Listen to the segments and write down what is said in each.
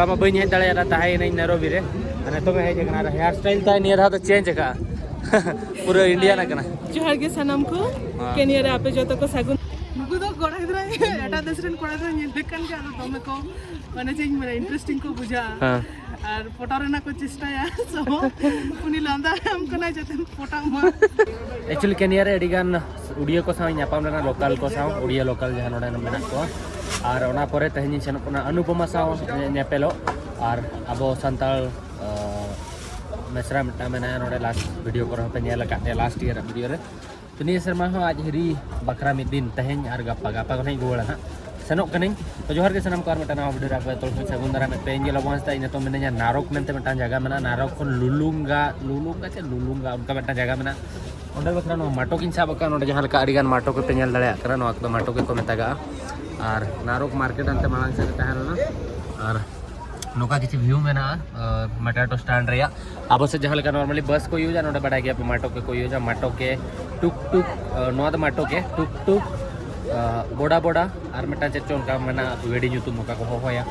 होला मा बई हेज दाड़ा ताहे नहीं नैरोबी रे अने तो मैं हेज कना हेयर स्टाइल ताय नियर तो चेंज का पूरा इंडिया ना कना जोहार गे सनम को केनिया रे आपे जतो को सागुन नुकु तो कोड़ा इधर एटा देशरन कोड़ा इधर ᱧᱮᱞ देखान के आलो तमे को माने जे मेरा इंटरेस्टिंग को बुझा और पोटारे ना को चेष्टाया सो उनी लांदा हम कना जते पोटा मा एक्चुअली केनिया रे एडिगान उड़िया को साव ᱧᱟᱯᱟᱢ ᱨᱮᱱᱟ लोकल को साव उड़िया लोकल जहां नोडे मेना को और ओना परे तहनी सेनो कना अनुपमा साव ᱧᱮᱯᱮलो और अबो संताल मेसरा मिटा मेना नोडे लास्ट वीडियो को पे नेला काटे लास्ट ईयर वीडियो रे तो निया शर्मा हो आज हिरी बकरा मिद दिन तहन और गप्पा गप्पा को नहीं गोड़ा हां सेनो कनिंग तो जोहर के सनम कार मिटा वीडियो रा तो सगुन दारा में पेन जेला वांसता इन तो मेना नारक मेनते मिटा जगह मेना नारक खन लुलुंगा उनका मिटा जगह मेना ओंडे बकरा नो माटो किन साब का नोडे जहां लका अडिगान माटो को पे नेल दाड़ा करा नो तो माटो के को मेतागा और नारक मार्केट अंते मांग से तहना और नोका किसी व्यू में ना मटाटो स्टैंड रे अब से जहां लका नॉर्मली बस को यूज नोडे बड़ा गया माटो के को यूज माटो के टुक टुक नोद माटो के टुक टुक बोड़ा बोड़ा और मिटा चेचो उनका मना गड़ी ᱧᱩᱛᱩᱢ नोका को होया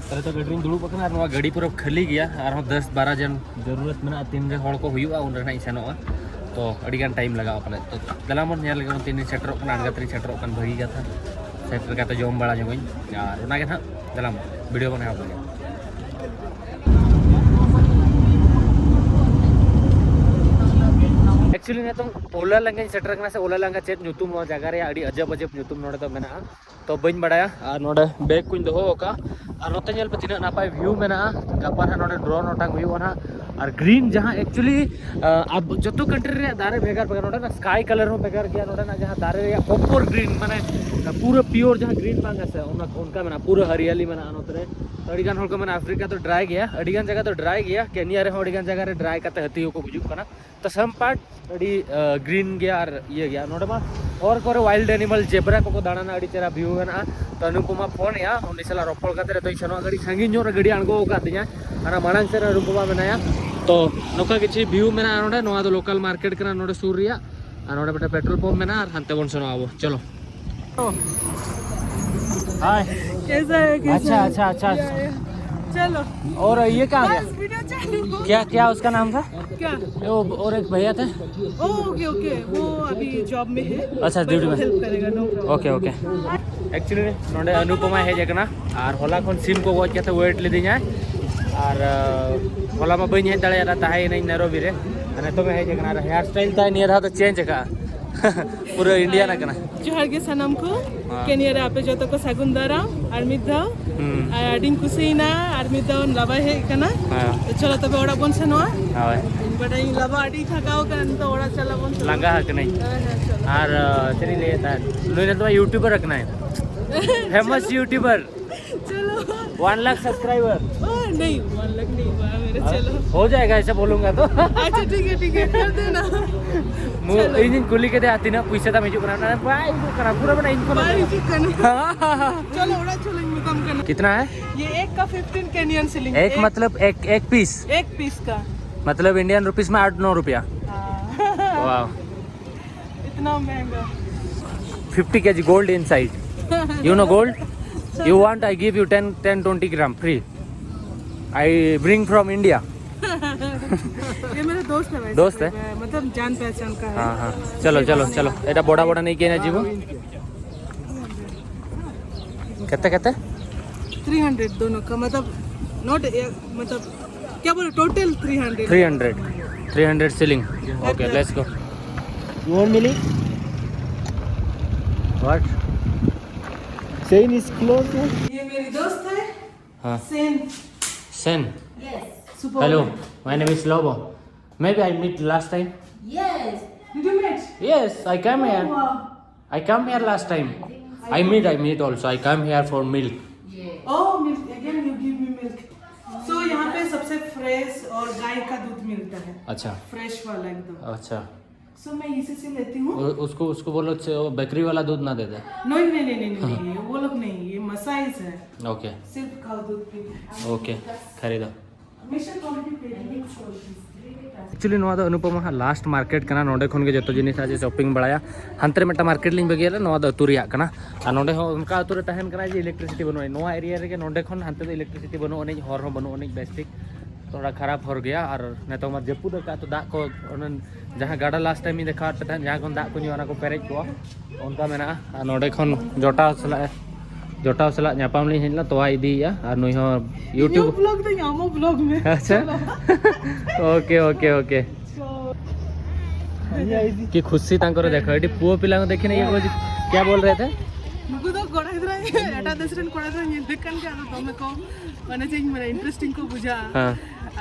तले तो गड़ी दुड़ू बकना और नोवा गड़ी पूरा खाली गया और 10-12 जन जरूरत में तीन रे हड़ को हुआ उन रे सेनोआ तो अड़ीगान टाइम लगा अपने तो दलामन नेल लगा तीन सेटरों कना अनगतरी सेटरों कन भगी गया था सेटर का तो जोम बड़ा जोगई और उना के ना दलाम वीडियो बनाया होगा एक्चुअली ने तो ओला लंगा सेटर कना से ओला लंगा चेत ᱧᱩᱛᱩᱢ नो जगह रे अड़ी अजब अजब ᱧᱩᱛᱩᱢ नोडे तो मेना तो बइन बड़ाया और नोडे बैग कुन दोहो का और नोते नेल पे तिना नापाय व्यू मेना गपा ना नोडे ड्रोन ओटांग हुई ना और ग्रीन जहां एक्चुअली अब जतो कंट्री रे दारे भेगार भेगार नोडे ना स्काई कलर हो भेगार गया नोडे ना जहां दारे रे कॉपर ग्रीन माने पूरा प्योर जहां ग्रीन पांगा से उनका मेना पूरा हरियाली मेना नोतरे अड़ीगान हल को मेना अफ्रीका तो ड्राई गया अड़ीगान जगह तो ड्राई गया केनिया रे अड़ीगान जगह रे ड्राई काते हतियो को बुजुक कना तो सम पार्ट अड़ी ग्रीन गया और ये गया नोडे मा और कोरे वाइल्ड एनिमल जेब्रा को दाना अड़ी तेरा व्यू है तो अनुपमा फोन या उन सला रोपड़ काते तो सनो गड़ी संगी जोर गड़ी अणगो का दिया अना मांग से अनुपमा मेनाया तो नोका किछि व्यू मेना नोडे नोआ दो लोकल मार्केट कना नोडे सूर रिया नोडे बेटा पेट्रोल पंप मेना और हंते बन सनो आवो चलो हाय कैसा है अच्छा अच्छा अच्छा चलो और ये कहाँ गया क्या क्या उसका नाम था क्या और एक भैया थे ओके ओके वो अभी जॉब में है अच्छा ड्यूटी में हेल्प करेगा नो ओके ओके एक्चुअली नोडे अनुपमा है जगना और होला खन सिम को गज के वेट ले दिया और होला मा बई हेज दाड़ा ताहे नहीं नैरोबी रे अने तो मैं है जगना हेयर स्टाइल ताय नियर तो चेंज का पूरा इंडिया ना कना जोहार गे सनम को केनिया रे आपे जतो को सागुन दारा और मिदा आडिन कुसीना और मिदा लबा है कना चलो तबे ओड़ा बन सेनवा हाय बड़ा ही लबा आडी थकाओ कन तो ओड़ा चला बन लंगा हक नहीं और चली लेता लोने तो यूट्यूबर रखना है फेमस यूट्यूबर चलो 1 लाख सब्सक्राइबर नहीं 1 लाख नहीं हुआ मेरे चलो हो जाएगा ऐसा बोलूंगा तो अच्छा ठीक है कर देना मु इन कुली के दे आती ना पैसा ता मिजु करा ना भाई करा पूरा बना इनको चलो ओड़ा चलो इनकम करना कितना है ये एक का 15 केनियन शिलिंग एक मतलब एक पीस का मतलब इंडियन रुपीस में 8-9 रुपया वाह इतना महंगा 50 kg gold inside you know gold you want I give you 10-20 gram free I bring from India ये मेरा दोस्त है दोस्त है मतलब जान पहचान का है हाँ चलो चलो चलो एटा बड़ा बड़ा नहीं किया जीवो कितने 300 दोनों का मतलब नॉट मतलब क्या बोले total 300 shilling okay let's go you want मिली व्हाट चेन इज क्लोज ये मेरी दोस्त है हाँ सेन yes hello my name is Lobo maybe I meet last time yes did you meet yes I came here wow. I come here last time I meet also I come here for milk oh milk again you give me milk so यहाँ पे सबसे fresh और गाय का दूध मिलता है अच्छा fresh वाला एकदम अच्छा सो मैं इसी से लेती हूँ उसको बोलो बेकरी वाला दूध ना दे दे नहीं वो लोग नहीं ये मसाइज है ओके सिर्फ खाओ दूध पी ओके खरीदो एक्चुअली नोआ दो अनुपमा हा लास्ट मार्केट कना नोडे खन गे जतो जिनिस आज शॉपिंग बड़ाया हंते रे मेटा मार्केट लिंग बगियाला नोआ दो अतु रिया कना आ नोडे हो उनका अतु रे तहन कना जे इलेक्ट्रिसिटी बनो नोआ एरिया रे नोडे खन हंते दो इलेक्ट्रिसिटी बनो अने हर हो बनो अने बेस्टिक थोड़ा खराब हो गया और नेतो मा जपुद का तो दाग को जहाँ गाड़ा लास्ट टाइम देखा तहन जहाँ खन दाग को न्यू को पेरेज को उनका मेना नोडे खन जोटाव सला नापाम ली हिला तोवा इदिया और नुई हो यूट्यूब ब्लॉग तो यामो ब्लॉग में अच्छा ओके ओके ओके कि खुशी तांकर देखो एटी पुओ पिला को देखिने ये क्या बोल रहे थे नुकु तो कोड़ा इधर एटा देशरन कोड़ा इधर लेकन के आलो तमे को माने चेंज मेरा इंटरेस्टिंग को बुझा हां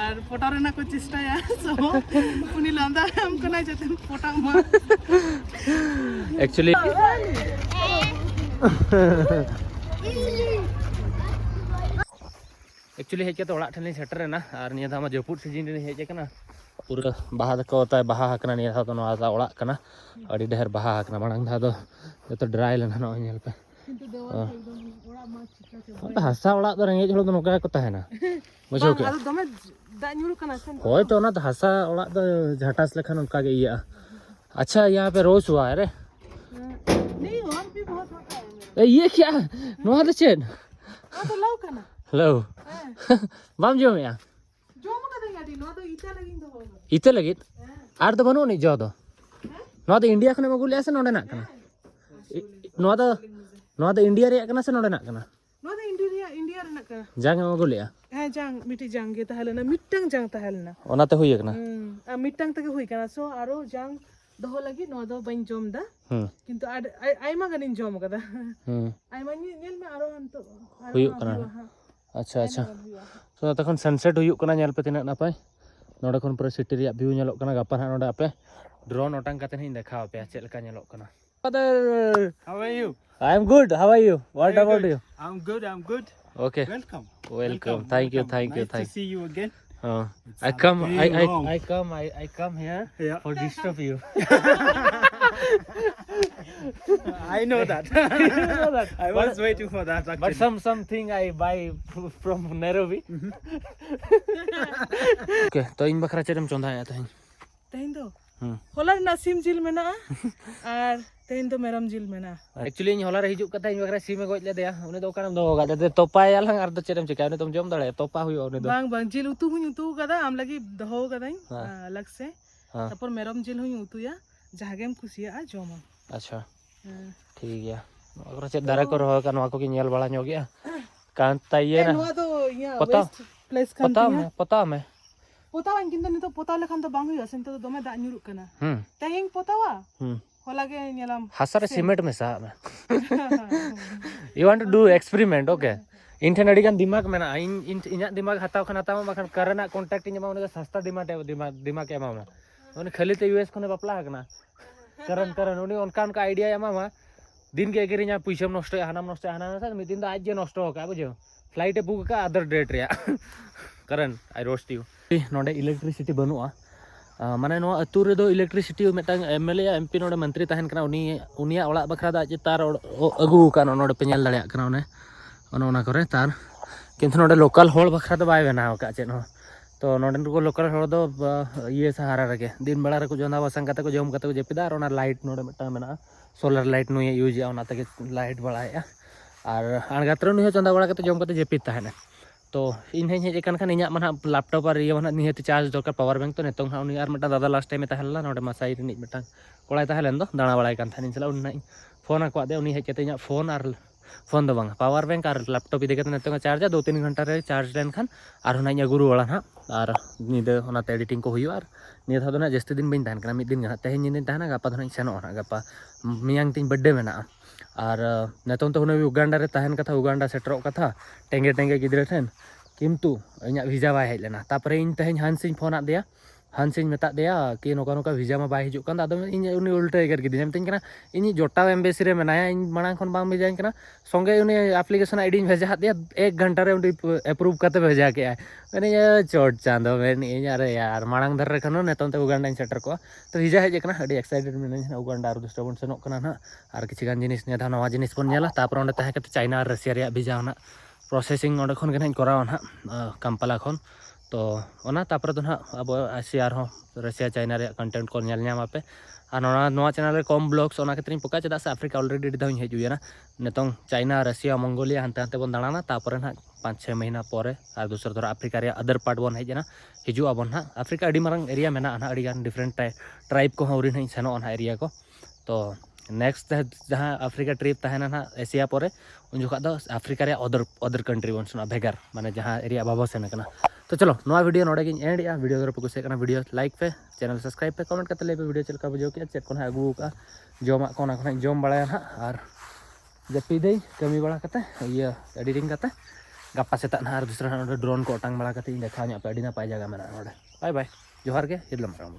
और पोटारे ना को चेष्टा या सो उनी लांदा हमको ना जते पोटा मा एक्चुअली एक्चुअली हेज के ओड़ा ठन सेटर ना और निया धामा जपुट सीजन रे हेज कना पूरा बाहा को होता है बाहा हकना निया था तो नोआ ओड़ा कना अड़ी ढेर बाहा हकना मांग धा दो तो ड्राई लेना नो नेल पे किंतु देवा एकदम ओड़ा मा चिका तो हसा ओड़ा तो रेंगे हलो तो नोका को तहना बुझो के आरो दमे दा न्यूरु कना सेन होय तो ना तो हसा ओड़ा तो झटास लेखन उनका के इया अच्छा यहाँ पे रोज हुआ है रे नहीं और भी बहुत होता है मेरा ये क्या नोआ तो चेन हां तो लाओ कना हेलो बाम जो में जो मका देंगा दी नो तो इता लगिन तो होगा इते लगित आर तो बनो नहीं जो तो नोआ तो इंडिया खने मगुले से नोडे ना कना नोआ तो इंडिया रे कना से नोडे ना कना नो तो इंडिया रे ना कना जांग मगुले हाँ जांग मिटी जांग गे तहलेना मिटंग जांग तहलेना ओनाते हुई कना आ मिटंग तक हुई कना सो आरो जांग दहो लगी नो दो बइन जोम दा किंतु आइमा गनिन जोम कदा आइमा नेल में आरो अंतो हुई कना अच्छा अच्छा तो तखन सनसेट हुई कना नेल पे तिना नापाय नोडे खन पूरा सिटी रे व्यू नेलो कना गपा ना नोडे आपे ड्रोन ओटांग काते हिं देखाव पे चेल का नेलो कना Father, how are you? I am good. How are you? What Very about good. you? I'm good. Okay. Welcome. Welcome. Thank you. Nice Thank to see you again. I come. long. I come here Yeah. for disturb you. I know that. I was waiting for that actually. But something I buy from Nairobi. Okay. तो इन बकरा चरम चोंदा आया था तेन दो होला ना SIM जिल मेना और तेन दो मेरम जिल मेना एक्चुअली इन होला रे हिजुक कथा इन बकरा सीमे गोज ले देया उने दो कानम दो होगा दे तोपाय आलंग आर दो चरम चिका उने तुम जम दड़े तोपा हुई उने दो बांग बांग जिल उतु हुई उतु कदा आम लगी दहो कदाई अलग से तापर मेरम जिल हुई उतुया जागेम खुशिया जोमा अच्छा ठीक है बकरा चेद दारा को रहो का नवा को की नेल बड़ा नो गया कान ताइए ना नवा तो या पता प्लेस खान पता मैं पोतावा किंतु नितो पोताव लेखान तो बांग हुई सेंतो दोमे दा न्यूरु कना तेहिं पोतावा होला के नेलाम हसर सीमेंट में सा में you want to do experiment okay इन ठन अडिगान दिमाग में ना इन इना दिमाग हताव खन हताव मखन करना कांटेक्ट इन माने सस्ता दिमाग एमा में उन खाली ते यूएस खने बपला हकना करन उनी उनका आइडिया एमा दिन के एगेरिया पैसा नष्ट हानाम नष्ट हाना ना मिद दिन दा आज जे नष्ट होका बुझो फ्लाइट बुक का अदर डेट रे करन आई रोस्ट यू नोडे इलेक्ट्रिसिटी बनुआ माने नो अतु रे दो इलेक्ट्रिसिटी मेटांग एमएलए एमपी नोडे मंत्री तहन कना उनिया ओड़ा बखरा दा जे तार अगु का नोडे पे नेल दाड़िया कना ओना करे तार किंतु नोडे लोकल होल बखरा तो बाय बनाव का चेन हो तो नोडे को लोकल होल दो ये सहारा रगे दिन बेला रे को जोंदा बसंग कते को जम कते को जेपिदा और ओना लाइट नोडे मेटा मेना सोलर लाइट नु यूज या ओना तके लाइट बड़ाया और अणगात्र नु चंदा बड़ा कते जम कते जेपिद ताहना तो इन हेज हेजन खान इन मन लैपटॉप और ये मन निहत चार्ज दरकार पावर बैंक तो नितों उनी और मेटा दादा लास्ट टाइम तहला नोडे मासाई रिनिज मेटा कोड़ा तहलेन दो दाणा बड़ाय कान थानिन चला उन्ना फोन आको दे उनी हेज कते इन फोन और फोन दो बांग पावर बैंक और लैपटॉप इदी कते नितों चार्ज 2-3 घंटा रे चार्ज लेन खान और होना इन गुरु वाला ना और निदे होनाते एडिटिंग को हुई और निया था ना जस्ती दिन बइन तहन कना मिद दिन तेहेन निदिन तहना गपा दो सेनो ना गपा मियांग तिन बर्थडे मेना और नितों तो हुने उगांडा रे तहन कथा उगांडा सेटरो कथा टेंगे गिद्रे ठेन किंतु इन भिजा बै हेज लेना तापर इन तेज हंसिन फोन आद दिया हंसिन मेता दिया कि नोका नोका भिजा मा बै हिजुक कान आदो इन उनी उल्टा एगर गिदिन मितिन कना इन जोटाव एम्बेसी रे मेनाया इन मांग खन बांग भेजाइन कना संगे उनी एप्लीकेशन आईडी भेजा हात दिया 1 घंटा रे उनी अप्रूव करते भेजा के मैंने ये चोट चांदो मैंने अरे यार मांग धर रे खनो नेतों ते उगांडा इन सेटर को तो भिजा हेज कना अडी एक्साइटेड मिनाइन उगांडा और दुष्ट बन सेनोक कना ना और किछि गान जिनिस ने धा नवा जिनिस बन नेला तापर ओंडे तहे कते चाइना और रशिया रे भिजा ना प्रोसेसिंग ओंडे खन गनाइन कराव ना कंपाला खन तो ओना तापर तो ना अब एशिया हो रशिया चाइना रे कंटेंट को नेल ᱧᱟᱢ ᱟᱯᱮ ᱟᱨ ᱱᱚᱣᱟ ᱪᱮᱱᱮᱞ ᱨᱮ ᱠᱚᱢ ᱵᱞᱚᱜᱥ ᱚᱱᱟ ᱠᱷᱟᱹᱛᱤᱨᱤᱧ ᱯᱚᱠᱟ ᱪᱮᱫᱟᱜ ᱥᱮ ᱟᱯᱷᱨᱤᱠᱟ ᱚᱞᱨᱮᱰᱤ ᱟᱹᱰᱤ ᱫᱷᱟᱣᱤᱧ ᱦᱮᱡ ᱦᱩᱭᱮᱱᱟ ᱱᱤᱛᱚᱝ चाइना रशिया मंगोलिया ᱦᱟᱱᱛᱮ ᱦᱟᱱᱛᱮ ᱵᱚᱱ ᱫᱟᱬᱟᱱᱟ ᱛᱟᱯᱚᱨᱮ ᱱᱟᱦᱟᱜ 5-6 महीना परे और दूसरा धर अफ्रीका रे अदर पार्ट बन हेजना हिजू आबन ना अफ्रीका अड़ी मारंग एरिया मेना ना अड़ी गान डिफरेंट ट्राइब को हौरी नहीं सेनो ना एरिया को तो नेक्स्ट जहाँ अफ्रीका ट्रिप तहना ना एशिया परे उन जोखा दो अफ्रीका रे अदर कंट्री बन सुना भेगार माने जहाँ एरिया बाबा सेन कना तो चलो नवा वीडियो नोडे गिन एंड या वीडियो पे कुछ कना वीडियो लाइक पे चैनल सब्सक्राइब पे कमेंट करते ले पे वीडियो चलका बुझो के चेक कोना अगु का जोमा कोना कोना जोम बड़ाया ना और जपीदे कमी बड़ा कते ये एडिटिंग कते गप्पा सेता ना और दूसरा ड्रोन को अटांग बड़ा कते देखा पे अड़ी ना पाई जगह मेना बाय बाय जोहार के इदलम राम।